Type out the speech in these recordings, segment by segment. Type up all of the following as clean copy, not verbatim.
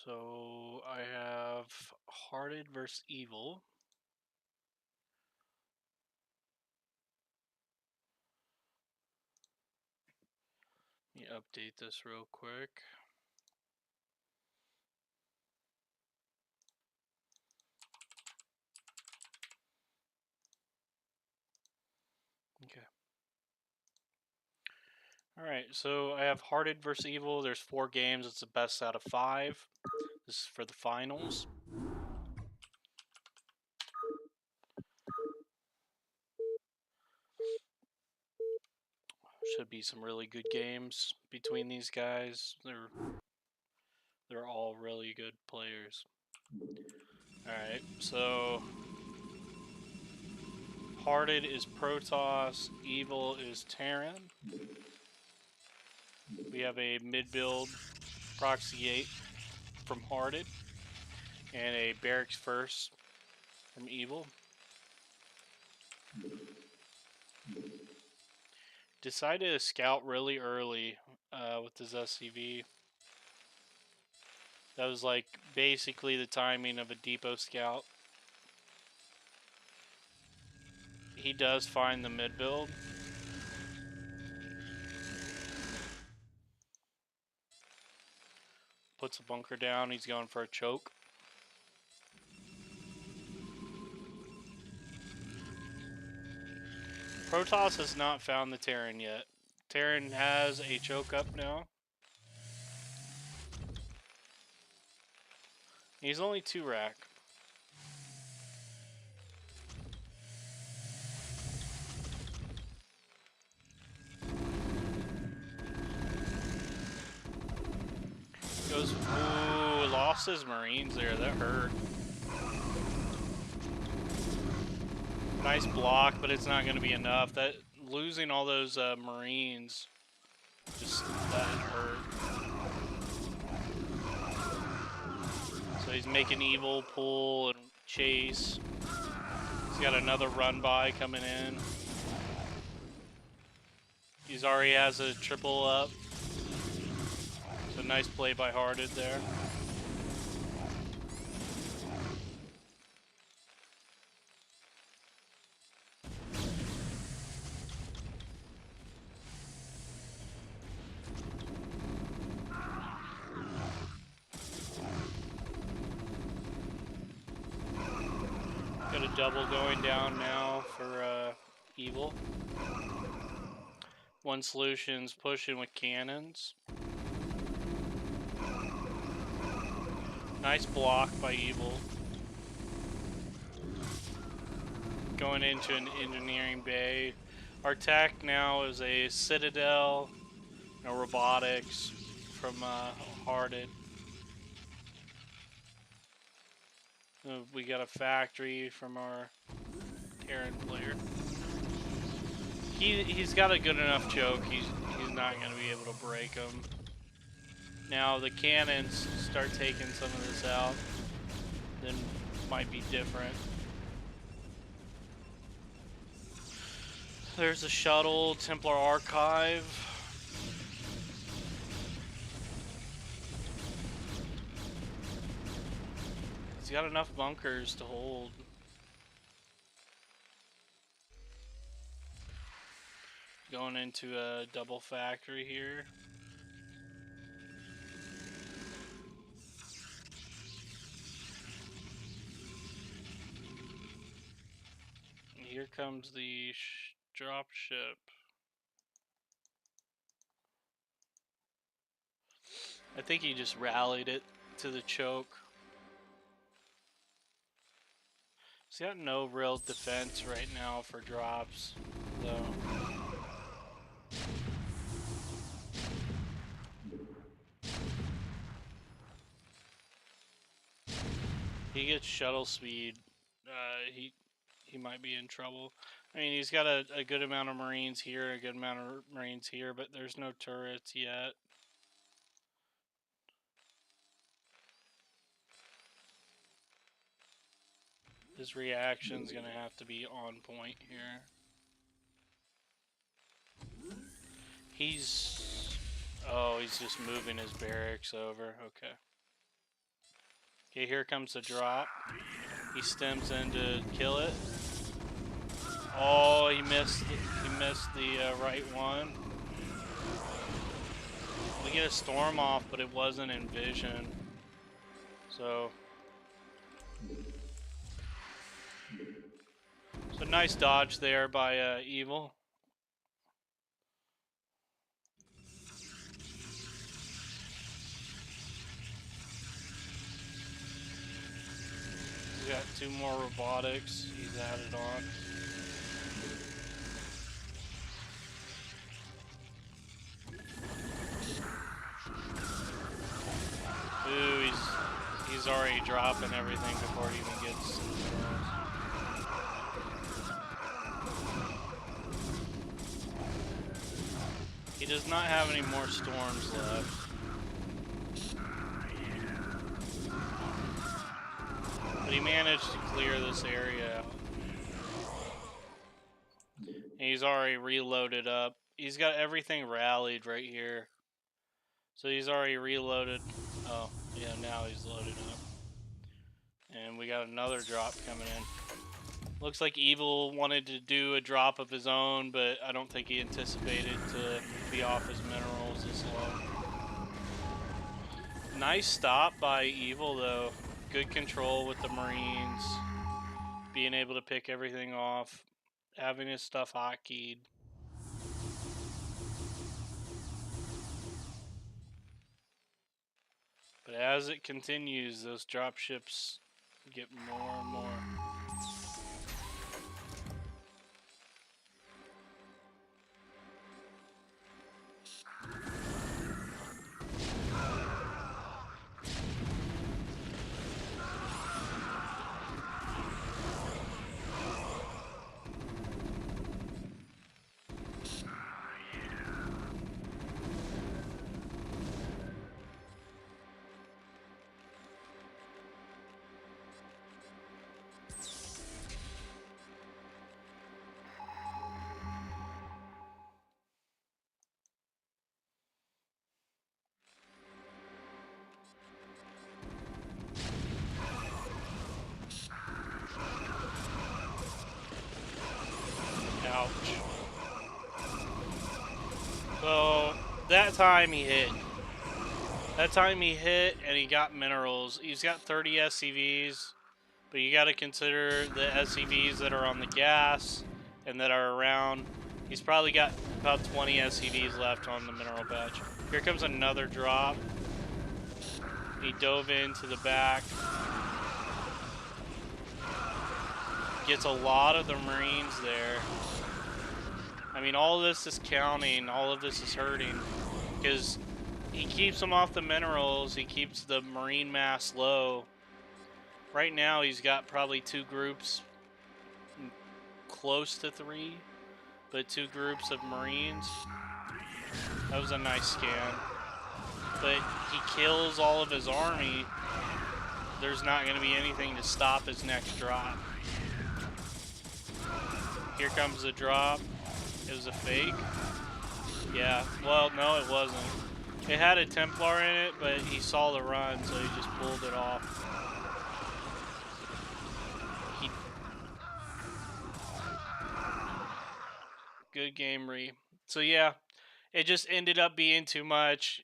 So I have Hearted versus Evil. Let me update this real quick. Okay. Alright, so I have Hearted versus Evil. There's 4 games. It's the best out of 5. This is for the finals. Should be some really good games between these guys. They're all really good players. Alright, so Hearted is Protoss, Evil is Terran. We have a mid-build Proxy 8 from Hearted and a Barracks First from Evil. Decided to scout really early with his SCV. That was like basically the timing of a depot scout. He does find the mid build. Puts a bunker down. He's going for a choke. Protoss has not found the Terran yet. Terran has a choke up now. He's only 2 rack. Goes, ooh, lost his Marines there. That hurt. Nice block, but it's not going to be enough. That losing all those Marines, just that hurt. So he's making Evil pull and chase. He's got another run by coming in. He's already has a triple up. So nice play by Hearted there. Got a double going down now for Evil. One Solution's pushing with cannons. Nice block by Evil. Going into an engineering bay. Our tech now is a Citadel, no robotics from Hearted. We got a factory from our Terran player. He's got a good enough choke. He's not going to be able to break him. Now the cannons start taking some of this out, then might be different. There's a shuttle, Templar Archive. He's got enough bunkers to hold. Going into a double factory here. Here comes the drop ship. I think he just rallied it to the choke. He's got no real defense right now for drops, though. He gets shuttle speed. He might be in trouble. I mean, he's got a good amount of Marines here, a good amount of Marines here, but there's no turrets yet. His reaction's gonna have to be on point here. He's just moving his barracks over. Okay. Okay, here comes the drop. He stems in to kill it. Oh, he missed the right one. We get a storm off, but it wasn't in vision. So nice dodge there by Evil. He's got 2 more robotics he's added on. Ooh, he's already dropping everything before he even gets to the minerals. He does not have any more storms left. But he managed to clear this area out. And he's already reloaded up. He's got everything rallied right here. So he's already reloaded. Oh, yeah, now he's loaded up. And we got another drop coming in. Looks like Evil wanted to do a drop of his own, but I don't think he anticipated to be off his minerals this low. Nice stop by Evil, though. Good control with the Marines. Being able to pick everything off. Having his stuff hotkeyed. But as it continues, those drop ships get more and more. Ouch. So, that time he hit. And he got minerals. He's got 30 SCVs, but you got to consider the SCVs that are on the gas and that are around. He's probably got about 20 SCVs left on the mineral patch. Here comes another drop. He dove into the back. Gets a lot of the Marines there. I mean, all of this is counting. All of this is hurting. Because he keeps them off the minerals. He keeps the Marine mass low. Right now, he's got probably 2 groups, close to 3, but 2 groups of Marines. That was a nice scan. But he kills all of his army. There's not going to be anything to stop his next drop. Here comes the drop. It was a fake. Yeah, well, no, it wasn't. It had a Templar in it, but he saw the run, so he just pulled it off. Good game, Ree. So, yeah, it just ended up being too much.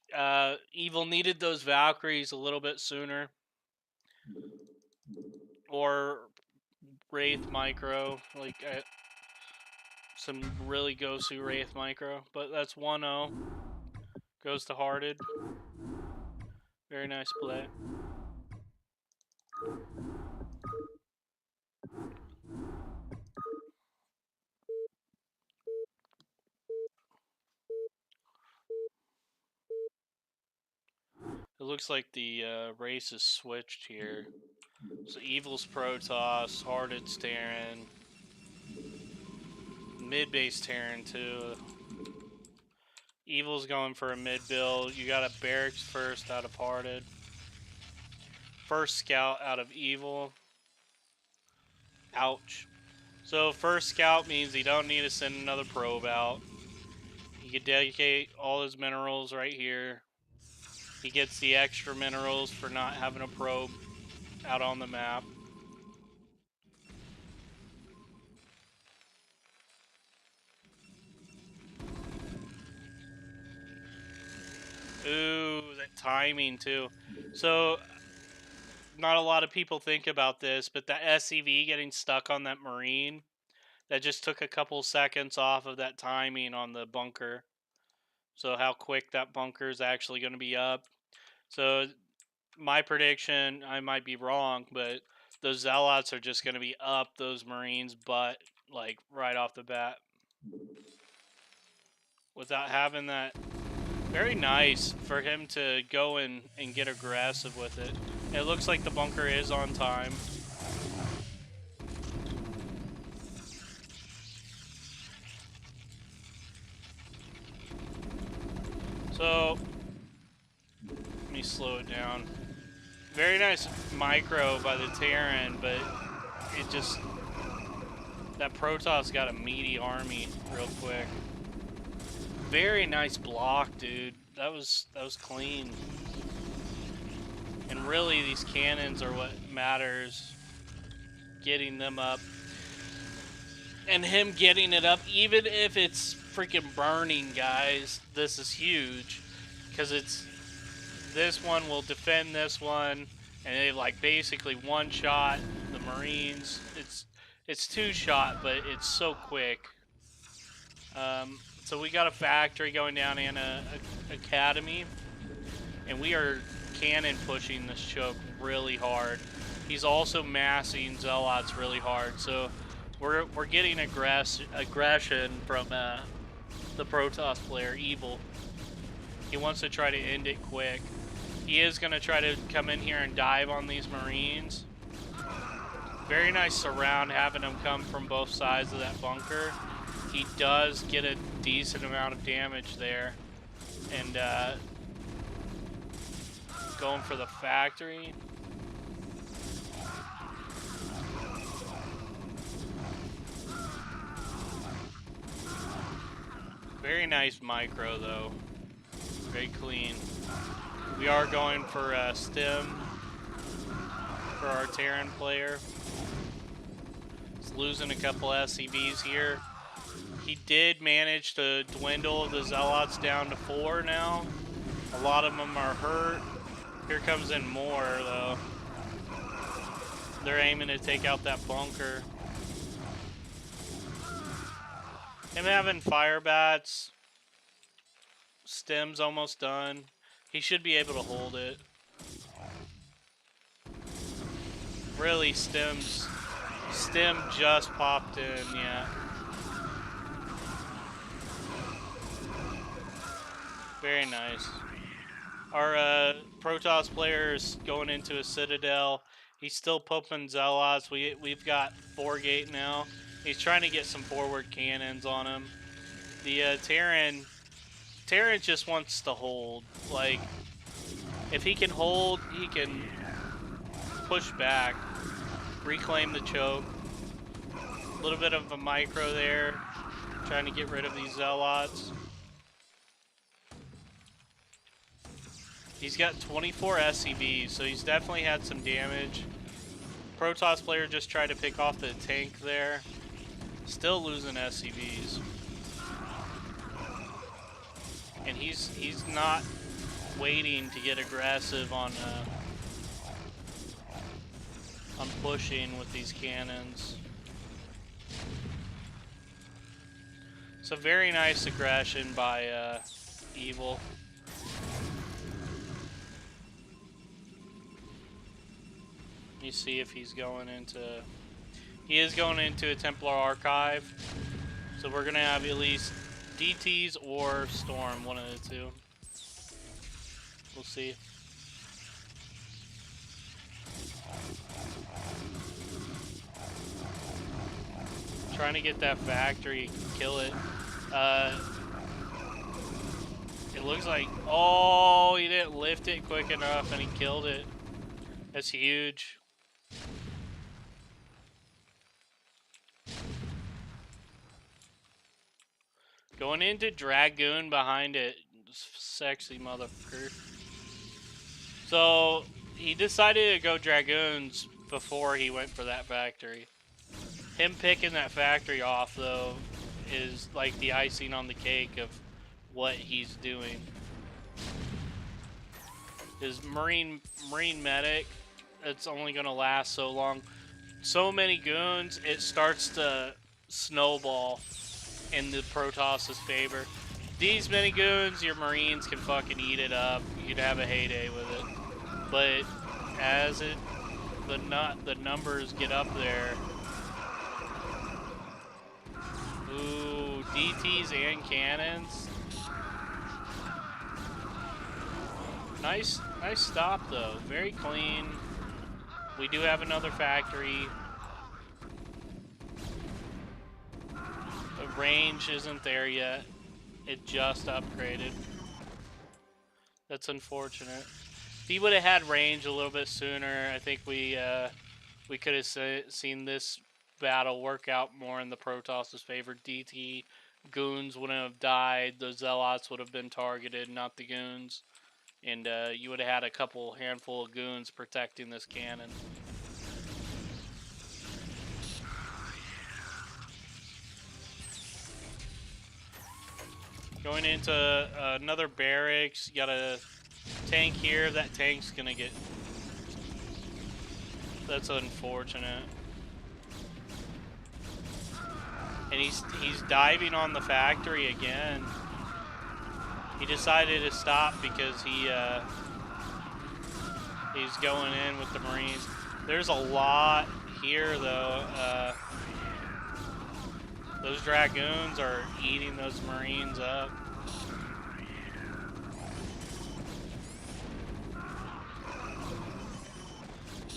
Evil needed those Valkyries a little bit sooner. Or Wraith Micro, like some really Gosu Wraith Micro. But that's 1-0. Goes to Hearted. Very nice play. It looks like the race is switched here. So Evil's Protoss, Hearted's Terran, mid-base Terran too. Evil's going for a mid build. You got a Barracks first out of Hearted. First Scout out of Evil. Ouch. So first Scout means he don't need to send another probe out. He can dedicate all his minerals right here. He gets the extra minerals for not having a probe. out on the map. Ooh, that timing too. So, not a lot of people think about this, but that SCV getting stuck on that Marine, that just took a couple seconds off of that timing on the bunker. So how quick that bunker is actually going to be up. So my prediction, I might be wrong, but those Zealots are just going to be up those Marines' butt, like right off the bat, without having that. Very nice for him to go and get aggressive with it. It looks like the bunker is on time. So, let me slow it down. Very nice micro by the Terran, but it just... That Protoss got a meaty army real quick. Very nice block, dude. That was clean. And really, these cannons are what matters. Getting them up. And him getting it up, even if it's freaking burning, guys. This is huge. Because it's... This one will defend this one. And they like basically one-shot the Marines. It's two-shot, but it's so quick. So we got a factory going down and a academy, and we are cannon pushing this choke really hard. He's also massing Zealots really hard, so we're getting aggression from the Protoss player, Evil. He wants to try to end it quick. He is going to try to come in here and dive on these Marines. Very nice surround, having them come from both sides of that bunker. He does get a decent amount of damage there. And going for the factory. Very nice micro though. Very clean. We are going for a stem for our Terran player. He's losing a couple SCVs here. He did manage to dwindle the Zealots down to 4 now. A lot of them are hurt. Here comes in more, though. They're aiming to take out that bunker. Him having fire bats. Stem's almost done. He should be able to hold it. Really, Stem just popped in, yeah. Very nice. Our Protoss player is going into a Citadel. He's still pumping Zealots. We've got 4 gate now. He's trying to get some forward cannons on him. The Terran just wants to hold. Like, if he can hold, he can push back, reclaim the choke. A little bit of a micro there, trying to get rid of these Zealots. He's got 24 SCVs, so he's definitely had some damage. Protoss player just tried to pick off the tank there. Still losing SCVs. And he's not waiting to get aggressive on pushing with these cannons. So very nice aggression by Evil. Let me see if he's going into... He is going into a Templar Archive. So we're going to have at least DTs or Storm, one of the two. We'll see. Trying to get that factory, kill it. It looks like... Oh, he didn't lift it quick enough and he killed it. That's huge. Going into Dragoon behind it. Sexy motherfucker. So, he decided to go Dragoons before he went for that factory. Him picking that factory off, though, is like the icing on the cake of what he's doing. His Marine medic, it's only going to last so long. So many goons, it starts to snowball in the Protoss' favor. These many goons, your Marines can fucking eat it up. You'd have a heyday with it. But as the numbers get up there, ooh, DTs and cannons. Nice stop though. Very clean. We do have another factory. The range isn't there yet. It just upgraded. That's unfortunate. If he would have had range a little bit sooner, I think we could have seen this battle work out more in the Protoss' favor. DT goons wouldn't have died. The Zealots would have been targeted, not the goons. And you would have had a handful of goons protecting this cannon. Going into another barracks. You got a tank here. That tank's gonna get... That's unfortunate. And he's diving on the factory again. He decided to stop because he's going in with the Marines. There's a lot here, though. Those Dragoons are eating those Marines up.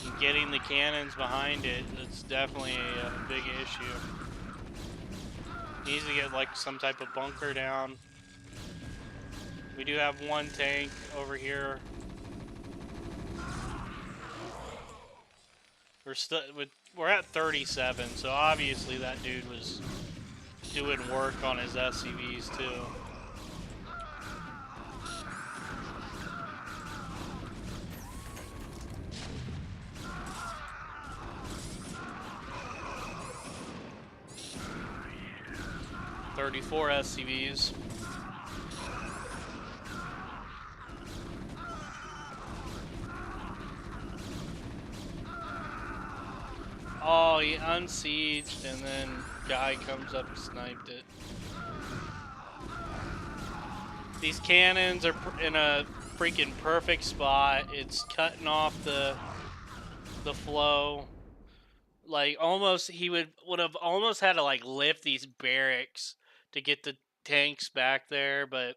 And getting the cannons behind it, it's definitely a big issue. Needs to get like some type of bunker down. We do have one tank over here. We're at 37, so obviously that dude was doing work on his SCVs too. "34 SCVs. Oh, he unsieged, and then guy comes up and sniped it. These cannons are in a freaking perfect spot. It's cutting off the flow. Like almost, he would have almost had to like lift these barracks to get the tanks back there, but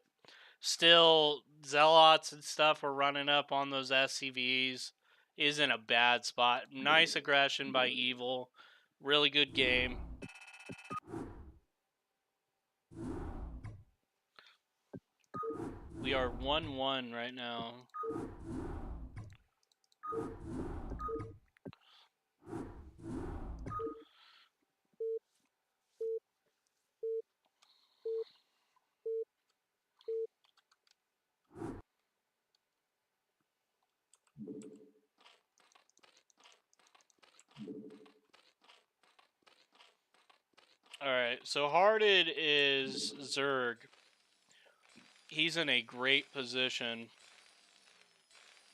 still, Zealots and stuff were running up on those SCVs. Is in a bad spot. Nice aggression by Evil. Really good game. We are 1-1 right now. Alright, so Hearted is Zerg. He's in a great position.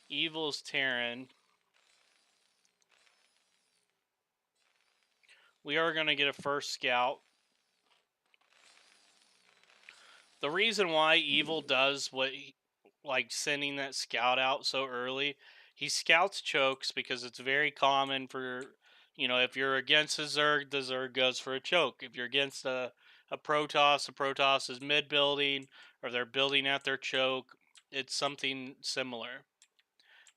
Evil's Terran. We are going to get a first scout. The reason why Evil does like sending that scout out so early, he scouts chokes because it's very common for, if you're against a Zerg, the Zerg goes for a choke. If you're against a Protoss, the Protoss is mid building or they're building at their choke. It's something similar.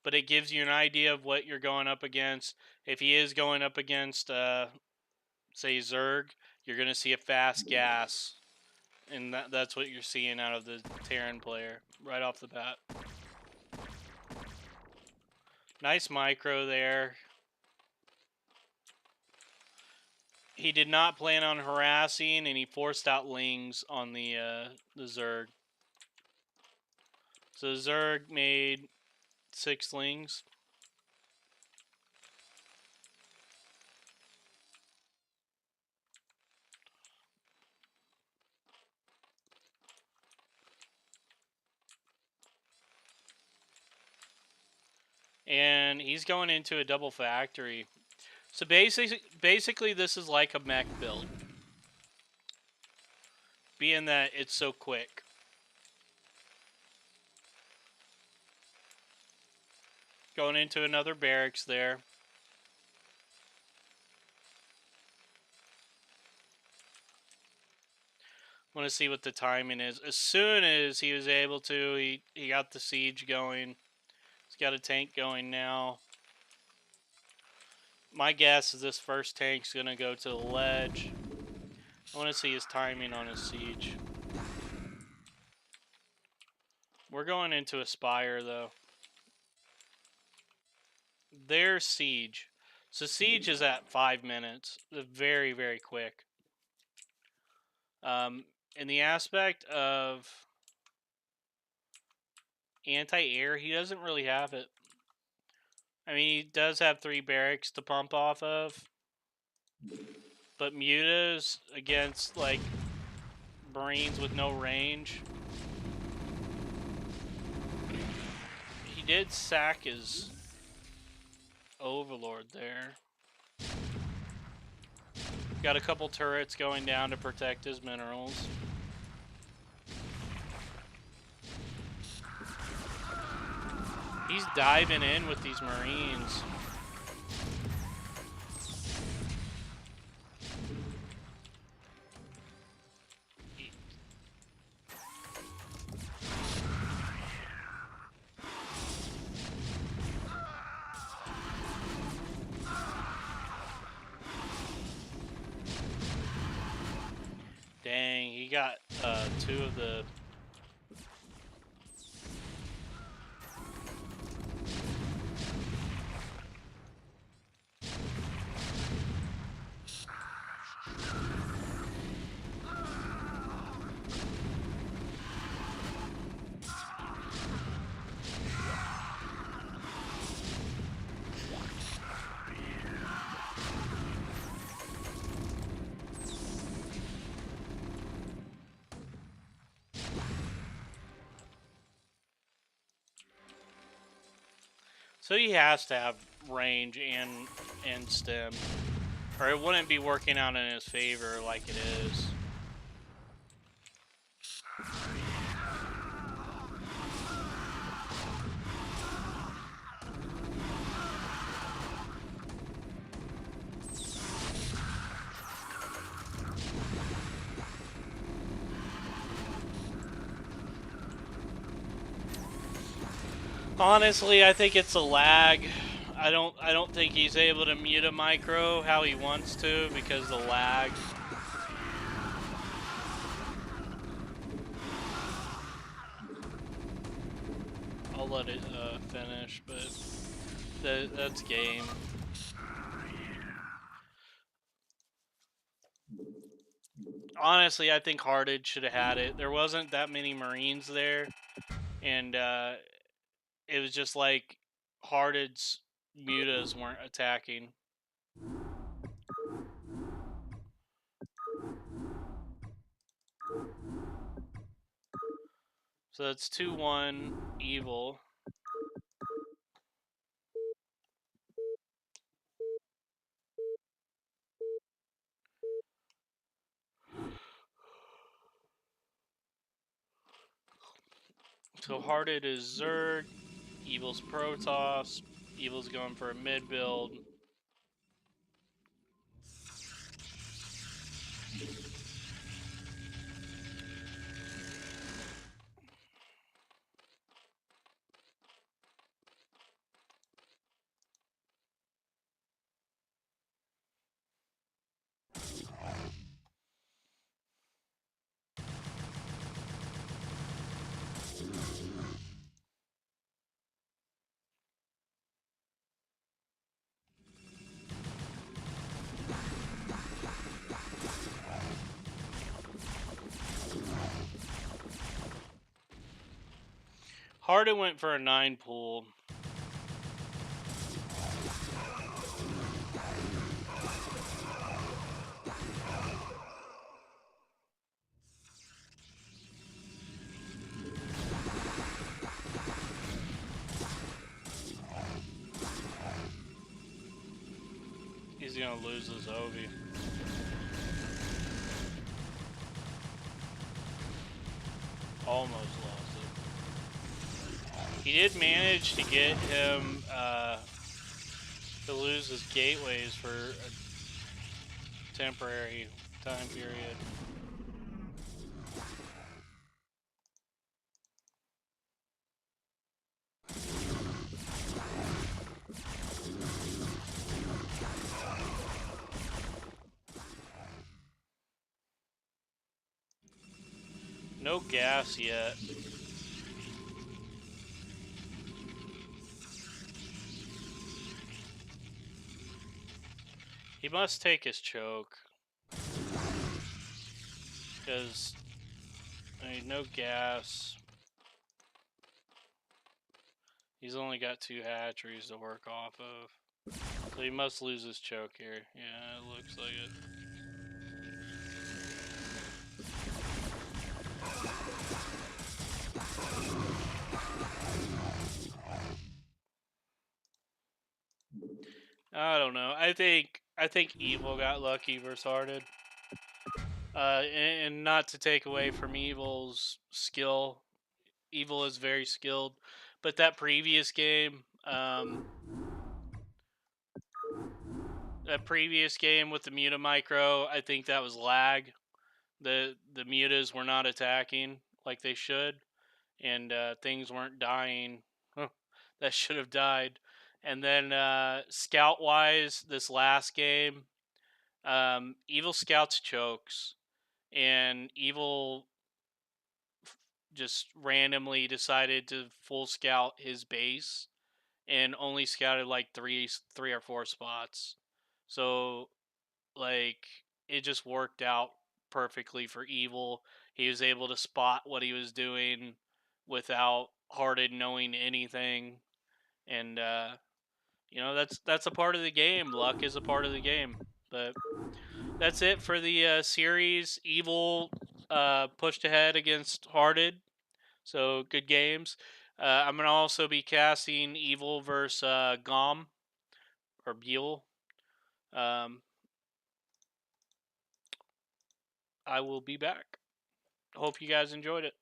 But it gives you an idea of what you're going up against. If he is going up against, say, Zerg, you're going to see a fast gas. And that's what you're seeing out of the Terran player right off the bat. Nice micro there. He did not plan on harassing, and he forced out Lings on the Zerg. So Zerg made 6 Lings. And he's going into a double factory. So basically this is like a mech build. Being that it's so quick. Going into another barracks there. Want to see what the timing is. As soon as he was able to, he got the siege going. He's got a tank going now. My guess is this first tank's going to go to the ledge. I want to see his timing on his siege. We're going into a spire, though. There's siege. So siege is at 5 minutes. Very, very quick. In the aspect of anti-air, he doesn't really have it. I mean, he does have 3 barracks to pump off of. But mutas against, like, Marines with no range. He did sack his Overlord there. Got a couple turrets going down to protect his minerals. He's diving in with these Marines. Dang, he got 2 of the... So he has to have range and stem. Or it wouldn't be working out in his favor like it is. Honestly, I think it's a lag. I don't think he's able to mute a micro how he wants to because of the lag. I'll let it finish, but that's game. Honestly, I think Hearted should have had it. There wasn't that many Marines there, and it was just like Hearted's mutas weren't attacking. So that's 2-1 evil. So Hearted is Zerg, evil's Protoss, evil's going for a mid build. Hearted went for a 9 pool. he's gonna lose his Ovi. Almost lost it. He did manage to get him to lose his gateways for a temporary time period. No gas yet. He must take his choke. Because, I mean, no gas. He's only got 2 hatcheries to work off of. So he must lose his choke here. Yeah, it looks like it. I don't know. I think Evil got lucky versus Hearted. And not to take away from Evil's skill. Evil is very skilled. But that previous game, with the Muta Micro, I think that was lag. The Mutas were not attacking like they should, and things weren't dying that should have died. And then scout wise, this last game, Evil scouts chokes, and Evil just randomly decided to full scout his base and only scouted like three or four spots. So like it just worked out perfectly for Evil. He was able to spot what he was doing without Hearted knowing anything, and that's a part of the game. Luck is a part of the game. But that's it for the series. Evil pushed ahead against Hearted, so good games. I'm gonna also be casting Evil versus Gom or Buell. Um, I will be back. Hope you guys enjoyed it.